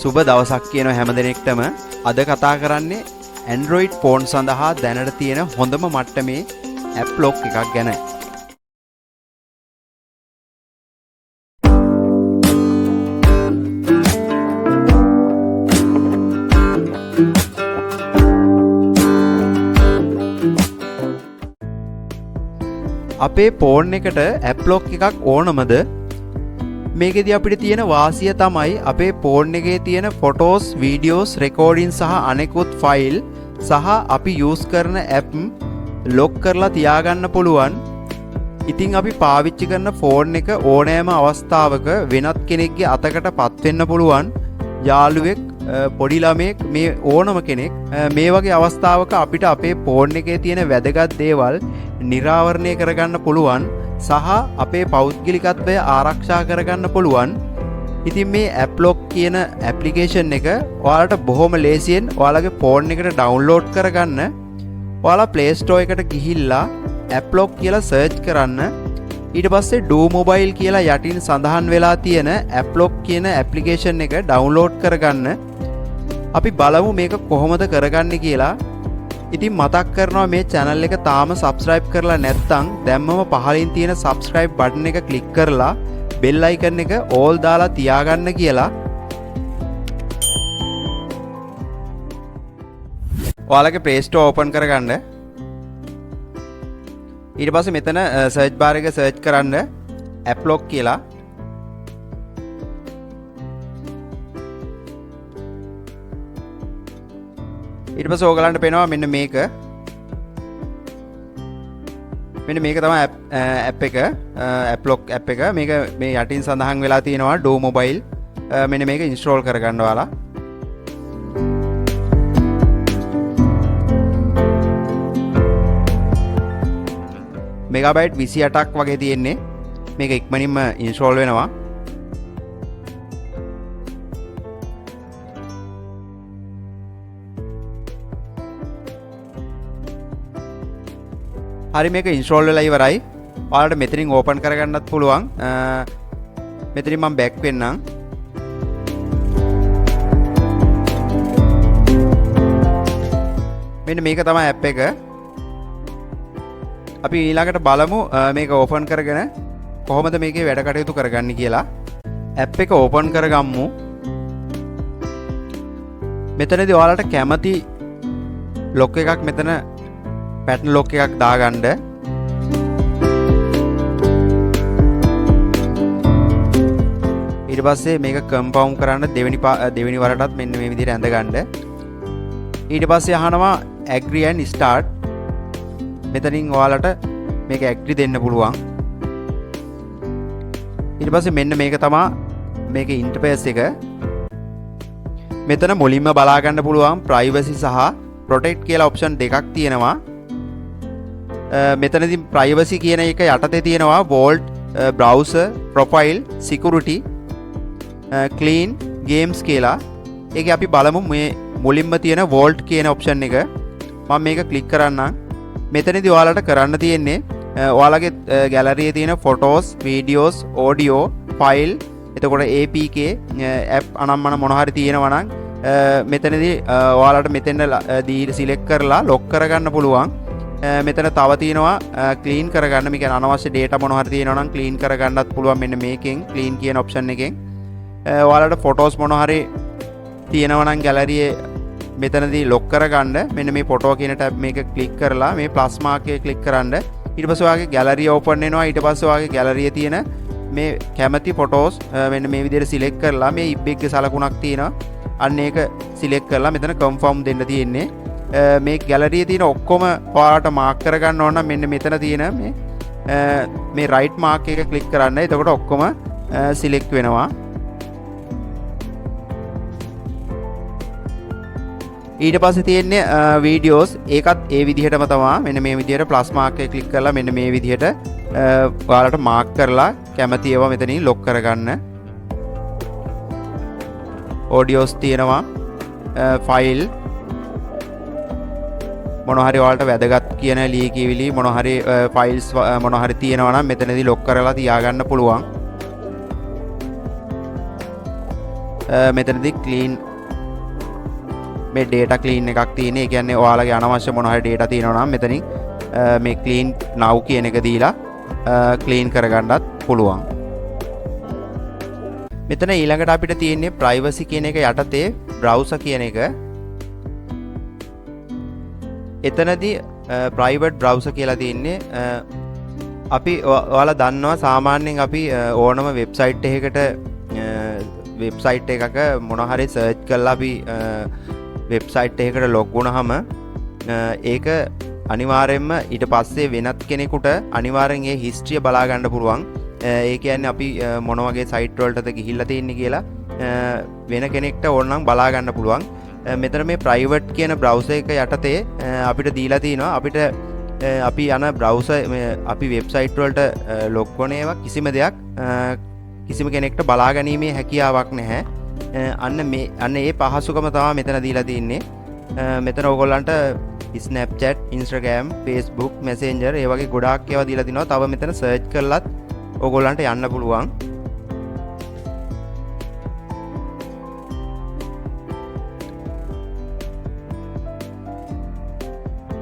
සුබ දවසක් කියන හැම දිනෙකටම අද කතා කරන්නේ Android phone සඳහා දැනට තියෙන හොඳම මට්ටමේ Applock එකක් ගැන. අපේ ෆෝන් එකට Applock එකක් ඕනමද? මේකෙදී අපිට තියෙන වාසිය තමයි අපේ ෆෝන් එකේ තියෙන ෆොටෝස්, වීඩියෝස්, රෙකෝඩින් සහ අනෙකුත් ෆයිල් සහ අපි යූස් කරන ඇප් ලොක් කරලා තියාගන්න පුළුවන්. ඉතින් අපි පාවිච්චි කරන ෆෝන් එක ඕනෑම අවස්ථාවක වෙනත් කෙනෙක්ගේ අතකටපත් වෙන්න පුළුවන්. යාළුවෙක්, පොඩි ළමයෙක්, මේ ඕනම කෙනෙක් මේ වගේ අවස්ථාවක අපිට අපේ ෆෝන් එකේ තියෙන වැදගත් දේවල් නිරාවරණය කරගන්න පුළුවන් සහ අපේ පෞද්ගලිකත්වය ආරක්ෂා කරගන්න පුළුවන්. ඉතින් මේ Applock කියන ඇප්ලිකේෂන් එක ඔයාලට බොහොම ලේසියෙන් ඔයාලගේ ෆෝන් එකට ඩවුන්ලෝඩ් කරගන්න. ඔයාලා Play Store එකට ගිහිල්ලා Applock කියලා සර්ච් කරන්න. ඊට පස්සේ DoMobile කියලා යටින් සඳහන් වෙලා තියෙන Applock කියන ඇප්ලිකේෂන් එක ඩවුන්ලෝඩ් කරගන්න. අපි බලමු මේක කොහොමද කරගන්නේ කියලා. ඉතින් මතක් කරනවා මේ channel එක තාම subscribe කරලා නැත්නම් දැම්මම පහලින් තියෙන subscribe button එක click කරලා bell icon එක all දාලා තියාගන්න කියලා. ඔයාලගේ Play Store open කරගන්න. ඊට පස්සේ මෙතන search bar එක search කරන්න Applock කියලා. ඊට පස්සේ ඕගලන්ට පේනවා මෙන්න මේක. මෙන්න මේක තමයි app එක, Applock app එක. මේක මේ යටින් සඳහන් වෙලා තියෙනවා DoMobile. මෙන්න මේක install කරගන්න ඔයාලා. මෙගාබයිට් 28ක් වගේ තියෙන්නේ. මේක ඉක්මනින්ම install වෙනවා. හරි මේක install වෙලා ඉවරයි. ඔයාලට මෙතනින් open කරගන්නත් පුළුවන්. මෙතනින් මම back වෙන්නම්. මෙන්න මේක තමයි app එක. අපි ඊළඟට බලමු මේක open කරගෙන කොහොමද මේකේ වැඩ කටයුතු කරගන්නේ කියලා. app එක open කරගමු. මෙතනදී ඔයාලට කැමති lock එකක් මෙතන pattern lock එකක් දාගන්න. ඊට පස්සේ මේක compound කරන්න දෙවෙනි වරටත් මෙන්න මේ විදිහට ඇඳ ගන්න. ඊට පස්සේ අහනවා agree and start. මෙතනින් ඔයාලට මේක agree දෙන්න පුළුවන්. ඊට පස්සේ මෙන්න මේක තමයි මේකේ interface එක. මෙතන මුලින්ම බලා ගන්න පුළුවන් privacy සහ protect කියලා option දෙකක් තියෙනවා. මෙතනදී privacy කියන එක යටතේ තියෙනවා vault, browser, profile, security, clean, games කියලා. ඒකේ අපි බලමු මේ මුලින්ම තියෙන vault කියන option එක. මම මේක click කරන්නම්. මෙතනදී ඔයාලට කරන්න තියෙන්නේ ඔයාලගේ gallery තියෙන photos, videos, audio, file, එතකොට APK, app අනම්මන මොන හරි තියෙනවා නම් මෙතනදී ඔයාලට මෙතෙන් select කරලා lock කරගන්න පුළුවන්. මෙතන තව තියෙනවා clean කරගන්න. මේ කියන්නේ අනවශ්‍ය data මොන හරි තියෙනවා නම් clean කරගන්නත් පුළුවන් මෙන්න මේකෙන් clean කියන option එකෙන්. ඔයාලට photos මොන හරි තියෙනවා නම් gallery මෙතනදී lock කරගන්න මෙන්න මේ photo කියන tab මේක click කරලා මේ plus mark එක click කරන්න. ඊට පස්සේ ඔයාගේ gallery open වෙනවා. ඊට පස්සේ ඔයාගේ gallery තියෙන මේ කැමති photos මෙන්න මේ විදිහට select කරලා මේ image එකේ සලකුණක් තියෙනවා. අන්න ඒක select කරලා මෙතන confirm දෙන්න තියෙන්නේ. මේ gallery තියෙන ඔක්කොම ඔයාලට mark කරගන්න ඕන නම් මෙන්න මෙතන තියෙන මේ right mark එක click කරන්න. එතකොට ඔක්කොම select වෙනවා. ඊට පස්සේ තියෙන්නේ videos. ඒකත් ඒ විදිහටම තමයි. මෙන්න මේ විදිහට plus mark එක click කරලා මෙන්න මේ විදිහට ඔයාලට mark කරලා කැමති ඒවා මෙතනින් lock කරගන්න. audios තියෙනවා, file මොන හරි ඔයාලට වැදගත් කියන ලියකියවිලි මොන හරි files මොන හරි තියෙනවා නම් මෙතනදී lock කරලා තියාගන්න පුළුවන්. මෙතනදී clean මේ data clean එකක් තියෙන්නේ. ඒ කියන්නේ ඔයාලගේ අනවශ්‍ය මොන හරි data තියෙනවා නම් මෙතනින් මේ clean now කියන එක දීලා clean කරගන්නත් පුළුවන්. මෙතන ඊළඟට අපිට තියෙන්නේ privacy කියන එක යටතේ browser කියන එක. එතනදී private browser කියලා තියෙන්නේ. අපි ඔයාලා දන්නවා සාමාන්‍යයෙන් අපි ඕනම වෙබ්සයිට් එකකට වෙබ්සයිට් එකක මොන හරි සර්ච් කරලා අපි වෙබ්සයිට් එකකට ලොග් වුණාම ඒක අනිවාර්යයෙන්ම ඊට පස්සේ වෙනත් කෙනෙකුට අනිවාර්යෙන් ඒ හිස්ටරිය බලා ගන්න පුළුවන්. ඒ කියන්නේ අපි මොන වගේ සයිට් වලටද ගිහිල්ලා තියෙන්නේ කියලා වෙන කෙනෙක්ට ඕනනම් බලා ගන්න පුළුවන්. මෙතන මේ private කියන browser එක යටතේ අපිට දීලා තිනවා අපිට අපි යන browser අපි වෙබ්සයිට් වලට ලොග් කරන ඒවා කිසිම දෙයක් කිසිම කෙනෙක්ට බලා ගැනීමේ හැකියාවක් නැහැ. අන්න ඒ පහසුකම තමයි මෙතන දීලා තින්නේ. මෙතන ඕගොල්ලන්ට Snapchat, Instagram, Facebook, Messenger ඒ වගේ ගොඩාක් ඒවා දීලා තිනවා. තව මෙතන search කරලත් ඕගොල්ලන්ට යන්න පුළුවන්.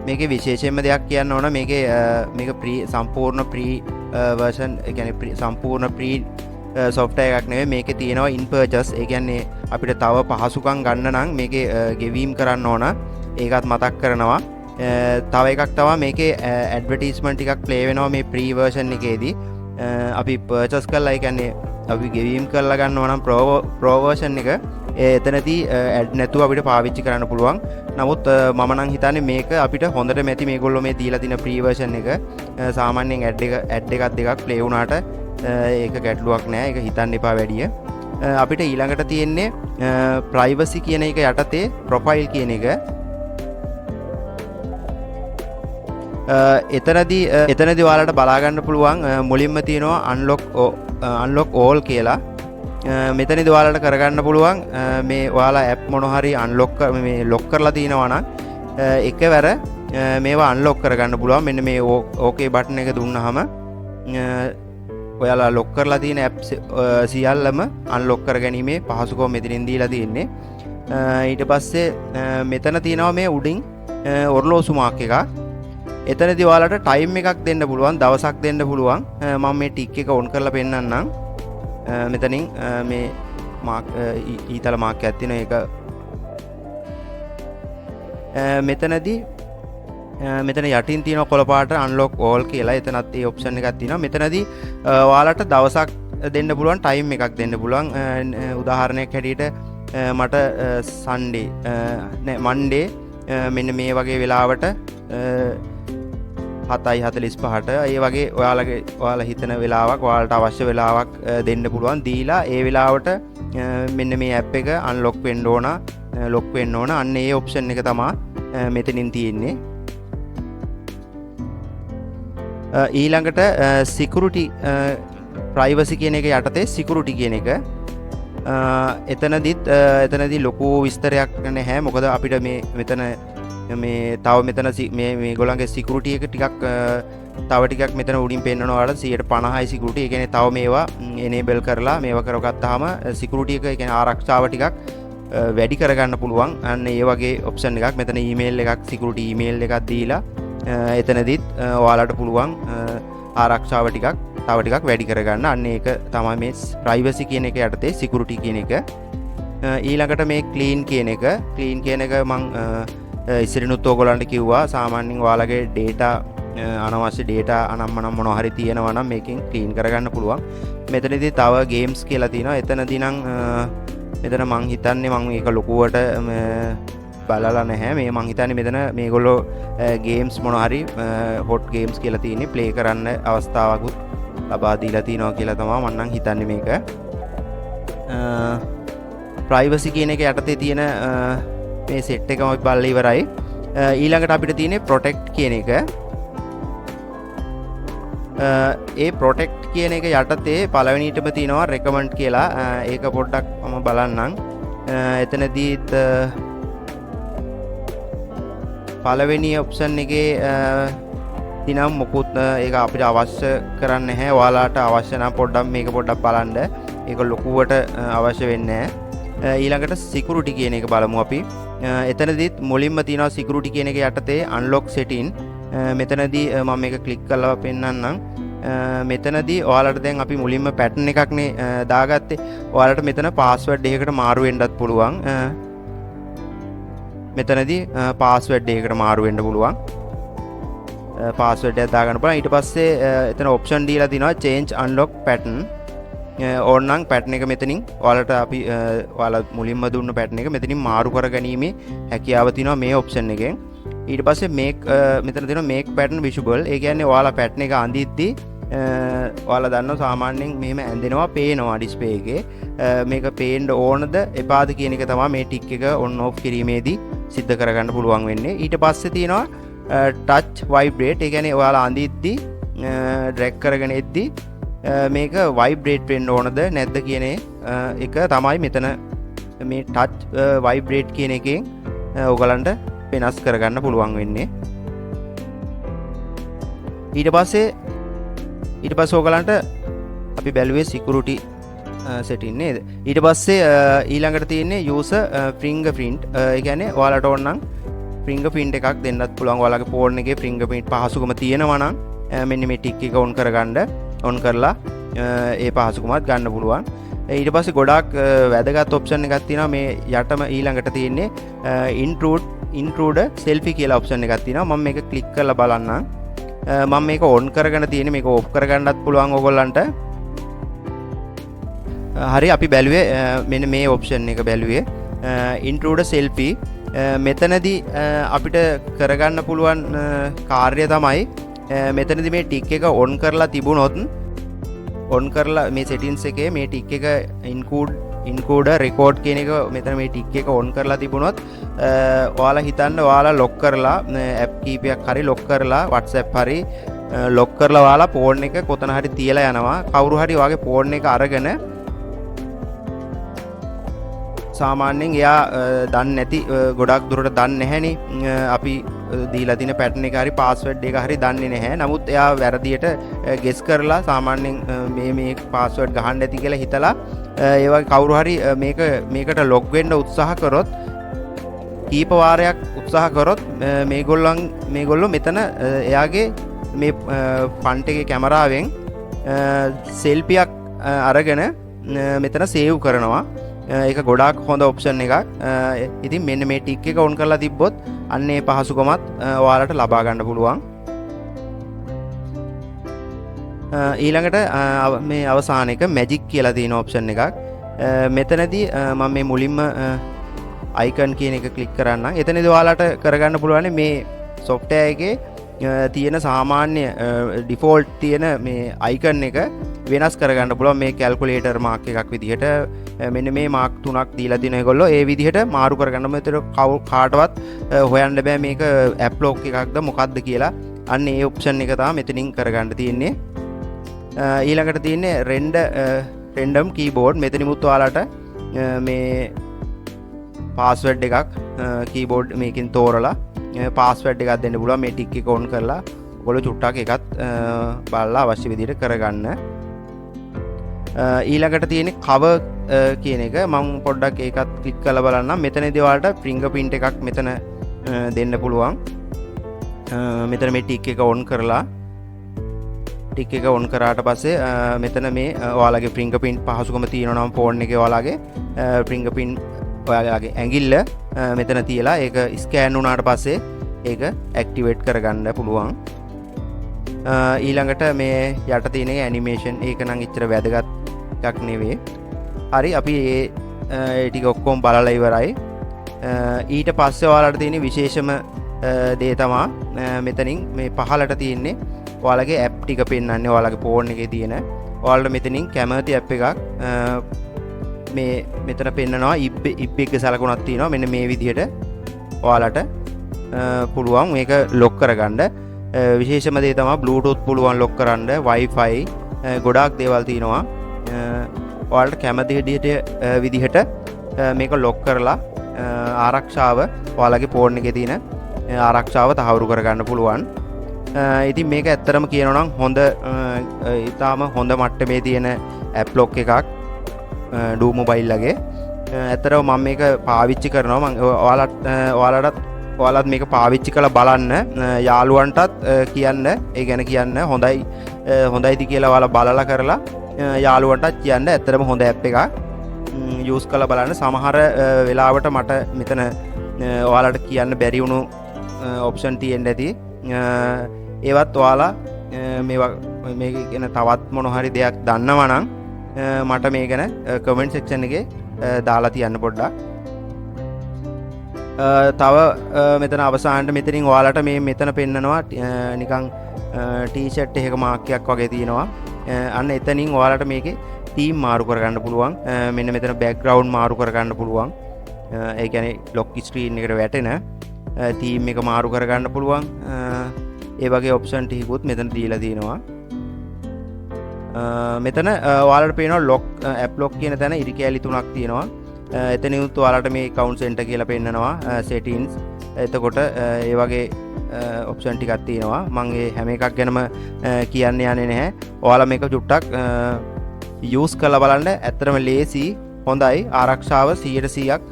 මේකේ විශේෂයෙන්ම දෙයක් කියන්න ඕන මේක සම්පූර්ණ ප්‍රී version ඒ කියන්නේ සම්පූර්ණ ප්‍රී software එකක් නෙවෙයි. මේකේ තියෙනවා in purchase. ඒ කියන්නේ අපිට තව පහසුකම් ගන්න නම් මේකේ ගෙවීම් කරන්න ඕන. ඒකත් මතක් කරනවා. තව එකක් තමයි මේකේ advertisement ටිකක් play වෙනවා මේ ප්‍රී version එකේදී. අපි purchase කරලා ඒ කියන්නේ අපි ගෙවීම් කරලා ගන්නවා නම් pro version එක එතනදී ad නැතුව අපිට පාවිච්චි කරන්න පුළුවන්. නමුත් මම නම් හිතන්නේ මේක අපිට හොඳට මැති මේගොල්ලෝ මේ දීලා තියෙන ප්‍රී version එක. සාමාන්‍යයෙන් ad එකක් දෙකක් play වුණාට ඒක ගැටලුවක් නෑ. ඒක හිතන්න එපා වැඩිය. අපිට ඊළඟට තියෙන්නේ privacy කියන එක යටතේ profile කියන එක. එතනදී ඔයාලට බලා ගන්න පුළුවන් මුලින්ම තියෙනවා unlock all කියලා. මෙතනදී ඔයාලට කරගන්න පුළුවන් මේ ඔයාලා app මොන හරි lock කරලා තියෙනවා නම් එකවර මේවා unlock කරගන්න පුළුවන්. මෙන්න මේ okay button එක දුන්නාම ඔයාලා lock කරලා තියෙන app සියල්ලම unlock කරගැනීමේ පහසුකම මෙතනින් දීලා තියෙන්නේ. ඊට පස්සේ මෙතන තියෙනවා මේ උඩින් ඔරලෝසු මාක් එකක්. එතනදී ඔයාලට ටයිම් එකක් දෙන්න පුළුවන්, දවසක් දෙන්න පුළුවන්. මම මේ ටික් එක ඔන් කරලා පෙන්නන්නම්. මෙතනින් මේ මාක් ඊතල මාක් එකක් තියෙනවා. ඒක මෙතනදී මෙතන යටින් තියෙන කොළ පාට unlock all කියලා. එතනත් ඒ ඔප්ෂන් එකක් තියෙනවා. මෙතනදී ඔයාලට දවසක් දෙන්න පුළුවන්, ටයිම් එකක් දෙන්න පුළුවන්. උදාහරණයක් හැටියට මට Sunday Monday මෙන්න මේ වගේ වෙලාවට 7:45ට ඒ වගේ ඔයාලා හිතන වෙලාවක් ඔයාලට අවශ්‍ය වෙලාවක් දෙන්න පුළුවන්. දීලා ඒ වෙලාවට මෙන්න මේ app එක unlock වෙන්න ඕන, lock වෙන්න ඕන. අන්න ඒ option එක තමයි මෙතනින් තියෙන්නේ. ඊළඟට security privacy කියන එක යටතේ security කියන එක එතනදී ලොකු විස්තරයක් නැහැ. මොකද අපිට මෙතන තව මෙතන මේගොල්ලන්ගේ security එක ටිකක් මෙතන උඩින් පෙන්නනවා වල 150යි security. ඒ කියන්නේ තව මේවා enable කරලා මේවා කරගත්තාම security එක ඒ කියන්නේ ආරක්ෂාව ටිකක් වැඩි කරගන්න පුළුවන්. අන්න ඒ වගේ option එකක්. මෙතන email එකක් security email එකක් දීලා එතනදිත් ඔයාලට පුළුවන් ආරක්ෂාව ටිකක් වැඩි කරගන්න. අන්න ඒක තමයි මේ privacy කියන එක යටතේ security කියන එක. ඊළඟට මේ clean කියන එක මම ඉස්සරිනුත් ඔයගොල්ලන්ට කිව්වා සාමාන්‍යයෙන් ඔයාලගේ data අනවශ්‍ය data අනම්මනම් මොනවා හරි තියෙනවා නම් මේකෙන් clean කරගන්න පුළුවන්. මෙතනදී තව games කියලා තියෙනවා. එතනදී නම් මෙතන මං හිතන්නේ මම මේක ලොකුවට බලලා නැහැ. මං හිතන්නේ මෙතන මේගොල්ලෝ games මොනවා හරි hot games කියලා තියෙන්නේ play කරන්න අවස්ථාවකුත් ලබා දීලා තියෙනවා කියලා තමයි මම නම් හිතන්නේ මේක. privacy කියන එක යටතේ තියෙන මේ set එකම අපි බලලා ඉවරයි. ඊළඟට අපිට තියෙන්නේ protect කියන එක. ඒ protect කියන එක යටතේ පළවෙනියටම තියෙනවා recommend කියලා. ඒක පොඩ්ඩක් මම බලන්නම්. එතනදීත් පළවෙනි option එකේ දිනම් මොකුත් ඒක අපිට අවශ්‍ය කරන්නේ නැහැ. ඔයාලට අවශ්‍ය නම් මේක පොඩ්ඩක් බලන්න. ඒක ලොකුවට අවශ්‍ය වෙන්නේ නැහැ. ඊළඟට security කියන එක බලමු අපි. එතනදිත් මුලින්ම තියෙනවා security කියන එක යටතේ unlock setting. මෙතනදී මම මේක ක්ලික් කරලා පෙන්නන්නම්. මෙතනදී ඔයාලට දැන් අපි මුලින්ම pattern එකක්නේ දාගත්තේ. ඔයාලට මෙතන password එකකට මාරු වෙන්නත් පුළුවන්. මෙතනදී password එකකට මාරු වෙන්න පුළුවන්. password එක දාගන්න පුළුවන්. ඊට පස්සේ එතන option දීලා තිනවා change unlock pattern. ඕනනම් pattern එක මෙතනින් ඔයාලට අපි ඔයාලා මුලින්ම දුන්න pattern එක මෙතනින් මාරු කරගැනීමේ හැකියාව තියෙනවා මේ option එකෙන්. ඊට පස්සේ make මෙතන තියෙනවා make pattern visible. ඒ කියන්නේ ඔයාලා pattern එක අඳිද්දී ඔයාලා දන්නවා සාමාන්‍යයෙන් මෙහෙම ඇඳෙනවා පේනවා display එකේ. මේක පේන්න ඕනද එපාද කියන එක තමයි මේ tick එක on off කිරීමේදී සිද්ධ කරගන්න පුළුවන් වෙන්නේ. ඊට පස්සේ තියෙනවා touch vibrate. ඒ කියන්නේ ඔයාලා අඳිද්දී drag කරගෙන එද්දී මේක vibrate වෙන්න ඕනද නැද්ද කියන එක තමයි මෙතන මේ touch vibrate කියන එකෙන් ඔයගලන්ට වෙනස් කරගන්න පුළුවන් වෙන්නේ. ඊට පස්සේ ඔයගලන්ට අපි බැලුවේ security setting නේද? ඊට පස්සේ ඊළඟට තියෙන්නේ user fingerprint. ඒ කියන්නේ ඔයාලට ඕන නම් fingerprint එකක් දෙන්නත් පුළුවන්. ඔයාලගේ phone එකේ fingerprint පහසුකම තියෙනවා නම් මෙන්න මේ tick එක on කරලා ඒ පහසුකමත් ගන්න පුළුවන්. ඊට පස්සේ ගොඩාක් වැදගත් ඔප්ෂන් එකක් තියෙනවා මේ යටම ඊළඟට තියෙන්නේ intruder selfie කියලා ඔප්ෂන් එකක් තියෙනවා. මම මේක ක්ලික් කරලා බලන්නම්. මම මේක on කරගෙන තියෙන්නේ. මේක off කරගන්නත් පුළුවන් ඕගොල්ලන්ට. හරි අපි බැලුවේ මෙන්න මේ ඔප්ෂන් එක බැලුවේ intruder selfie. මෙතනදී අපිට කරගන්න පුළුවන් කාර්යය තමයි මෙතනදී මේ ටික් එක on කරලා තිබුණොත් on කරලා මේ settings එකේ මේ ටික් එක encoder record කියන එක මෙතන මේ ටික් එක on කරලා තිබුණොත් ඔයාලා හිතන්න ඔයාලා lock කරලා app කීපයක් හරි lock කරලා WhatsApp හරි lock කරලා ඔයාලා phone එක කොතන හරි තියලා යනවා. කවුරු හරි ඔයාගේ phone එක අරගෙන සාමාන්‍යයෙන් එයා දන්නේ නැති ගොඩක් දුරට දන්නේ නැහැනේ අපි දීලා තියෙන pattern එක හරි password එක හරි දන්නේ නැහැ. නමුත් එයා වැරදියට guess කරලා සාමාන්‍යයෙන් මේ password ගහන්න ඇති කියලා හිතලා ඒ වගේ කවුරු හරි මේකට log වෙන්න උත්සාහ කරොත් කීප වාරයක් උත්සාහ කරොත් මේගොල්ලෝ මෙතන එයාගේ මේ front එකේ කැමරාවෙන් selfie-ක් අරගෙන මෙතන save කරනවා. ඒක ගොඩාක් හොඳ ඔප්ෂන් එකක්. ඉතින් මෙන්න මේ ටික් එක on කරලා තිබ්බොත් අන්න ඒ පහසුකමත් ඔයාලට ලබා ගන්න පුළුවන්. ඊළඟට මේ අවසාන එක magic කියලා තියෙන ඔප්ෂන් එකක්. මෙතනදී මම මේ මුලින්ම icon කියන එක ක්ලික් කරන්න. එතනදී ඔයාලට කරගන්න පුළුවන් මේ software එකේ තියෙන සාමාන්‍ය default තියෙන මේ icon එක වෙනස් කරගන්න පුළුවන්. මේ calculator mark එකක් විදිහට මෙන්න මේ mark 3ක් දීලා දින ඒගොල්ලෝ ඒ විදිහට මාරු කරගන්න. මෙතන කාටවත් හොයන්න බෑ මේක Applock එකක්ද මොකක්ද කියලා. අන්න ඒ option එක තමයි මෙතනින් කරගන්න තියෙන්නේ. ඊළඟට තියෙන්නේ random keyboard. මෙතනිමුත් ඔයාලට මේ password එකක් keyboard මේකෙන් තෝරලා password එකක් දෙන්න පුළුවන්. මේ tick එක on කරලා ඔයගොල්ලෝ චුට්ටක් එකත් බලලා අවශ්‍ය විදිහට කරගන්න. ඊළඟට තියෙන්නේ cover කියන එක මම පොඩ්ඩක් ඒකත් ක්ලික් කරලා බලන්නම්. මෙතනදී ඔයාලට fingerprint එකක් මෙතන දෙන්න පුළුවන්. මෙතන මේ tick එක on කරලා ටික් එක on කරාට පස්සේ මෙතන මේ ඔයාලගේ fingerprint පහසුකම තියෙනවා නම් phone එකේ ඔයාලගේ fingerprint ඔයාලගේ ඇඟිල්ල මෙතන තියලා ඒක ස්කෑන් වුණාට පස්සේ ඒක ඇක්ටිවේට් කරගන්න පුළුවන්. ඊළඟට මේ යට තියෙන ඇනිමේෂන් ඒක නම් ඉච්චර වැදගත් එකක් නෙවෙයි. හරි අපි ඒ ටික ඔක්කොම බලලා ඉවරයි. ඊට පස්සේ ඔයාලට තියෙන විශේෂම දේ තමයි මෙතනින් මේ පහලට තියෙන්නේ ඔයාලගේ app ටික පෙන්වන්නේ. ඔයාලගේ phone එකේ තියෙන ඔයාලට මෙතනින් කැමති app එකක් මේ මෙතන පෙන්නනවා. ඉබ් එක සලකුණක් තියෙනවා. මෙන්න මේ විදිහට ඔයාලට පුළුවන් මේක lock කරගන්න. විශේෂම දේ තමයි Bluetooth පුළුවන් lock කරන්න, Wi-Fi ගොඩාක් දේවල් තියෙනවා. ඔයාලට කැමති විදිහට මේක lock කරලා ආරක්ෂාව ඔයාලගේ phone එකේ තියෙන ආරක්ෂාව තහවුරු කරගන්න පුළුවන්. ඉතින් මේක ඇත්තටම කියනවා නම් හොඳ ඊටාම හොඳ මට්ටමේ තියෙන Applock එකක් DoMobile ලගේ. ඇත්තටම මම මේක පාවිච්චි කරනවා. මම ඔයාලත් මේක පාවිච්චි කරලා බලන්න, යාළුවන්ටත් කියන්න, ඒ ගැන කියන්න හොඳයිද කියලා ඔයාලා බලලා කරලා යාළුවන්ටත් කියන්න. ඇත්තටම හොඳ ඇප් එකක්. යූස් කරලා බලන්න. සමහර වෙලාවට මට මෙතන ඔයාලට කියන්න බැරි වුණු ඔප්ෂන් තියෙන්න ඇති. ඒවත් ඔයාලා මේක ගැන තවත් මොන හරි දෙයක් දන්නවා නම් මට මේ ගැන කමෙන්ට් සෙක්ෂන් එකේ දාලා තියන්න පොඩ්ඩක්. තව මෙතන අවසානට මෙතනින් ඔයාලට මේ මෙතන පෙන්නනවා නිකන් ටී-ෂර්ට් එකක මාක්කයක් වගේ තියෙනවා. අන්න එතනින් ඔයාලට මේකේ තීම් මාරු කරගන්න පුළුවන්. මෙන්න මෙතන බෑග්ග්‍රවුන්ඩ් මාරු කරගන්න පුළුවන්. ඒ කියන්නේ ලොක් ස්ක්‍රීන් එකට වැටෙන තීම් එක මාරු කරගන්න පුළුවන්. ඒ වගේ ඔප්ෂන් ටිකකුත් මෙතන දීලා තියෙනවා. මෙතන ඔයාලට පේනවා Applock කියන තැන ඉරි කැලි තුනක් තියෙනවා. එතනිනුත් ඔයාලට මේ account center කියලා පෙන්නනවා, settings. එතකොට ඒ වගේ ඔප්ෂන් ටිකක් තියෙනවා. මම මේ හැම එකක් ගැනම කියන්න යන්නේ නැහැ. ඔයාලා මේක චුට්ටක් යූස් කරලා බලන්න. ඇත්තටම ලේසි, හොඳයි. ආරක්ෂාව 100%ක්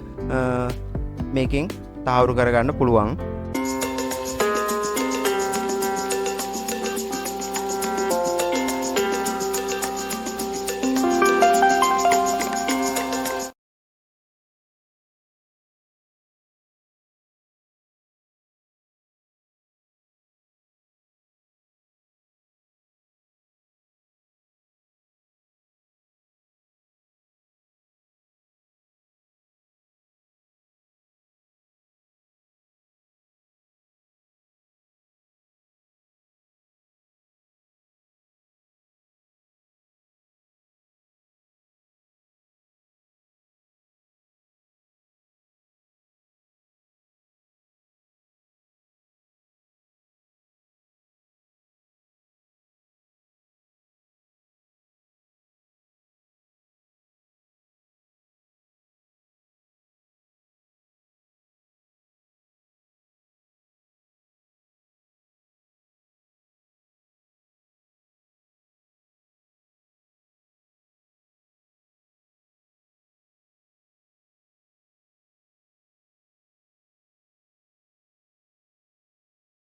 මේකෙන් තහවුරු කරගන්න පුළුවන්.